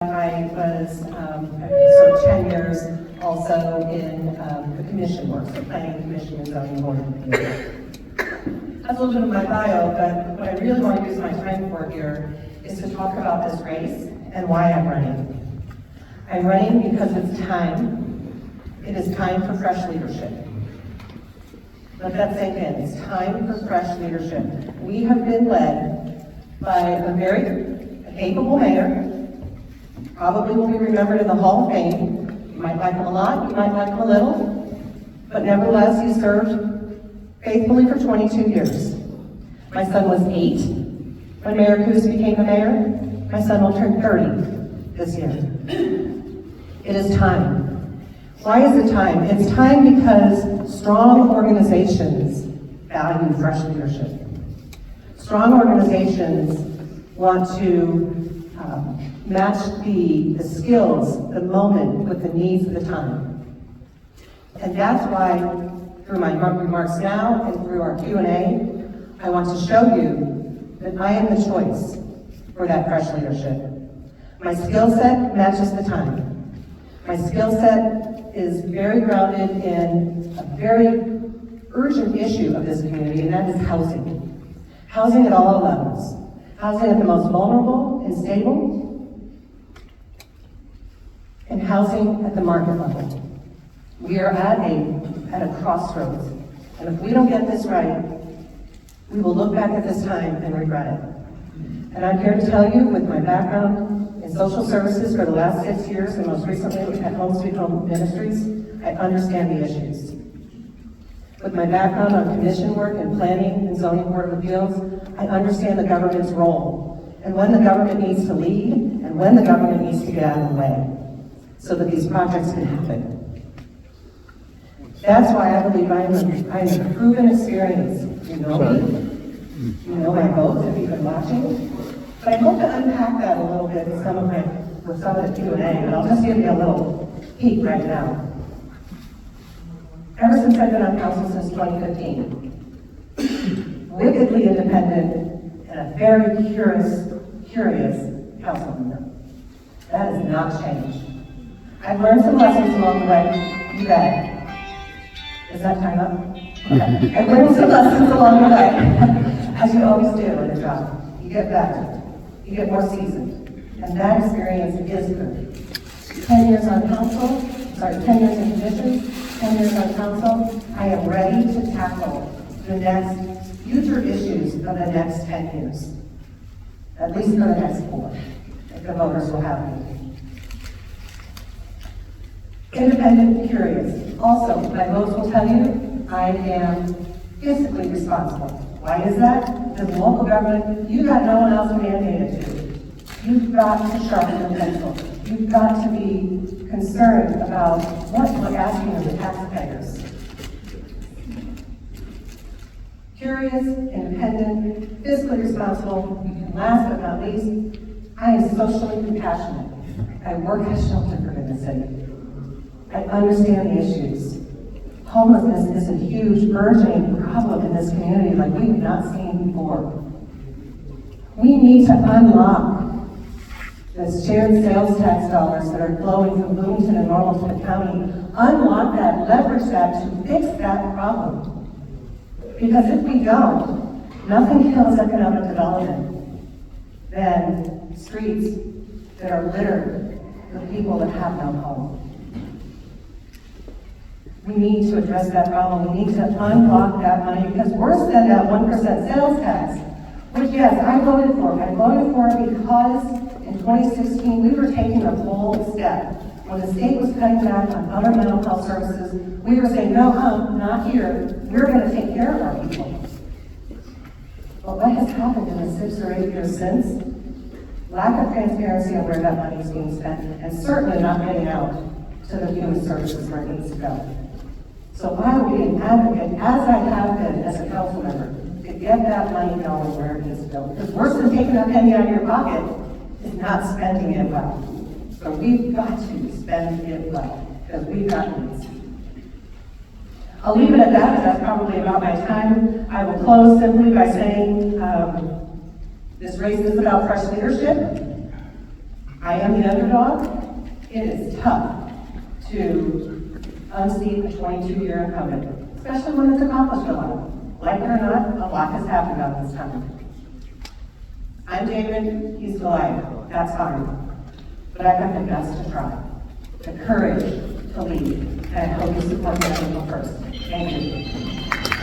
I was served 10 years also in the commission work, so planning commission and zoning board of appeals. That's a little bit of my bio, but what I really want to use my time for here is to talk about this race and why I'm running. I'm running because it's time. It is time for fresh leadership. Let that sink in. It's time for fresh leadership. We have been led by a very capable mayor. Probably will be remembered in the Hall of Fame. You might like him a lot, you might like him a little, but nevertheless, he served faithfully for 22 years. My son was 8 when Mayor Coos became the mayor. My son will turn 30 this year. It is time. Why is it time? It's time because strong organizations value fresh leadership. Strong organizations want to match the skills, the moment with the needs of the time. And that's why, through my remarks now and through our Q&A, I want to show you that I am the choice for that fresh leadership. My skill set matches the time. My skill set is very grounded in a very urgent issue of this community, and that is housing. Housing at all levels. Housing at the most vulnerable and stable, and housing at the market level. We are at a crossroads, and if we don't get this right, we will look back at this time and regret it. And I'm here to tell you, with my background in social services for the last 6 years, and most recently at Home Sweet Home Ministries, I understand the issues. With my background on commission work and planning and zoning board of appeals, I understand the government's role, and when the government needs to lead, and when the government needs to get out of the way, so that these projects can happen. That's why I believe I am a proven experience. You know me, you know my votes if you've been watching, but I hope to unpack that a little bit with some of the Q&A, but I'll just give you a little peek right now. Ever since I've been on council since 2015, wickedly independent and a very curious councilman. That has not changed. I've learned some lessons along the way. You bet. Is that time up? Okay. I've learned some lessons along the way, as you always do in a job. You get better. You get more seasoned. And that experience is good. 10 years on council, 10 years in commission, 10 years on council, I am ready to tackle the next future issues of the next 10 years. At least for the next 4, if the voters will have me. Independent and curious. Also, my votes will tell you I am fiscally responsible. Why is that? Because local government, you got no one else to mandate it to. You've got to sharpen the pencil. You've got to be concerned about what we're asking of the taxpayers. Curious, independent, fiscally responsible, and last but not least, I am socially compassionate. I work at a shelter for goodness sake. I understand the issues. Homelessness is a huge, burgeoning problem in this community like we have not seen before. We need to unlock the shared sales tax dollars that are flowing from Bloomington and Normal Smith County. Unlock that, leverage that to fix that problem. Because if we don't, nothing kills economic development than streets that are littered with people that have no home. We need to address that problem. We need to unlock that money because worse than that 1% sales tax, which yes, I voted for. I voted for it because in 2016 we were taking a bold step. When the state was cutting back on other mental health services, we were saying, no, not here. We're going to take care of our people. But what has happened in the 6 or 8 years since? Lack of transparency on where that money is being spent, and certainly not getting out to the human services where it needs to go. So I will be an advocate, as I have been as a council member, to get that money going where it needs to go. Because worse than taking a penny out of your pocket is not spending it well. So we've got to spend it well, because we've got needs. I'll leave it at that, that's probably about my time. I will close simply by saying this race is about fresh leadership. I am the underdog. It is tough to unseat a 22-year incumbent, especially when it's accomplished a lot. Like it or not, a lot has happened on this time. I'm David, he's Goliath, that's fine. But I've got the guts to try, the courage to lead, and I hope you support me on April 1st. Thank you.